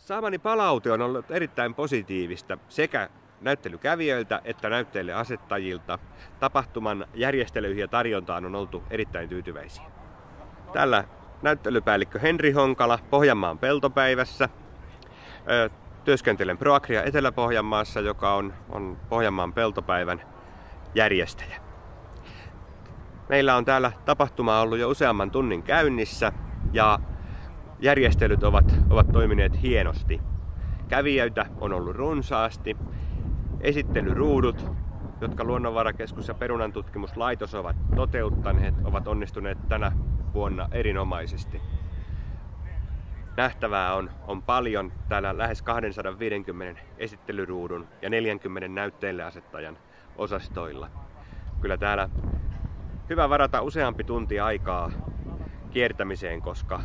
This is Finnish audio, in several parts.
Saamani palaute on ollut erittäin positiivista sekä näyttelykävijöiltä että näytteille asettajilta. Tapahtuman järjestelyihin ja tarjontaan on oltu erittäin tyytyväisiä. Täällä näyttelypäällikkö Henri Honkala Pohjanmaan peltopäivässä. Työskentelen Proagria Etelä-Pohjanmaassa, joka on Pohjanmaan peltopäivän järjestäjä. Meillä on täällä tapahtuma ollut jo useamman tunnin käynnissä ja järjestelyt ovat toimineet hienosti. Kävijöitä on ollut runsaasti. Esittelyruudut, jotka Luonnonvarakeskus ja Perunantutkimuslaitos ovat toteuttaneet, ovat onnistuneet tänä vuonna erinomaisesti. Nähtävää on paljon täällä lähes 250 esittelyruudun ja 40 näytteille asettajan osastoilla. Kyllä täällä hyvä varata useampi tunti aikaa kiertämiseen, koska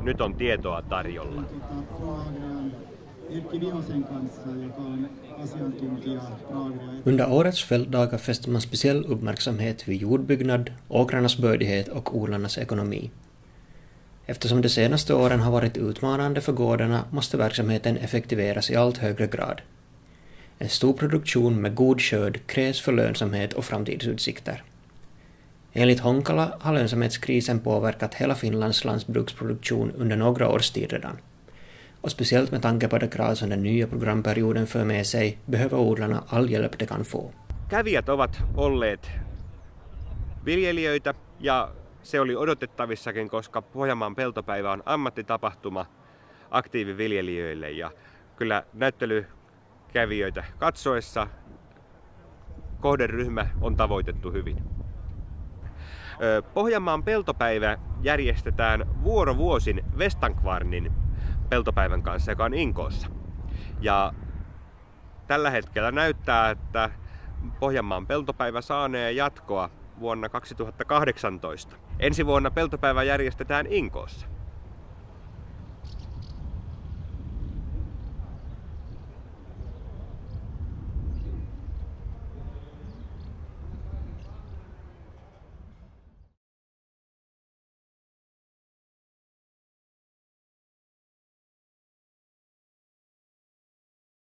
nyt on tietoa tarjolla. Under årets fältdagar fäster man speciell uppmärksamhet vid jordbyggnad, åkrarnas bördighet och odlarnas ekonomi. Eftersom de senaste åren har varit utmanande för gårdarna måste verksamheten effektiveras i allt högre grad. En stor produktion med god skörd krävs för lönsamhet och framtidsutsikter. Enligt Honkala har lönsamhetskrisen påverkat hela Finlands lantbruksproduktion under några års tid redan. Och speciellt med tanke på de krav som den nya programperioden för med sig behöver odlarna all hjälp de kan få. Kävijät ovat olleet viljelijöitä ja se oli odotettavissakin, koska Pohjanmaan peltopäivä on ammattitapahtuma aktiiviviljelijöille ja kyllä näyttelykävijöitä katsoessa kohderyhmä on tavoitettu hyvin. Pohjanmaan peltopäivä järjestetään vuorovuosin Vestankvarnin peltopäivän kanssa, joka on Inkoossa. Ja tällä hetkellä näyttää, että Pohjanmaan peltopäivä saanee jatkoa vuonna 2018. Ensi vuonna peltopäivä järjestetään Inkoossa.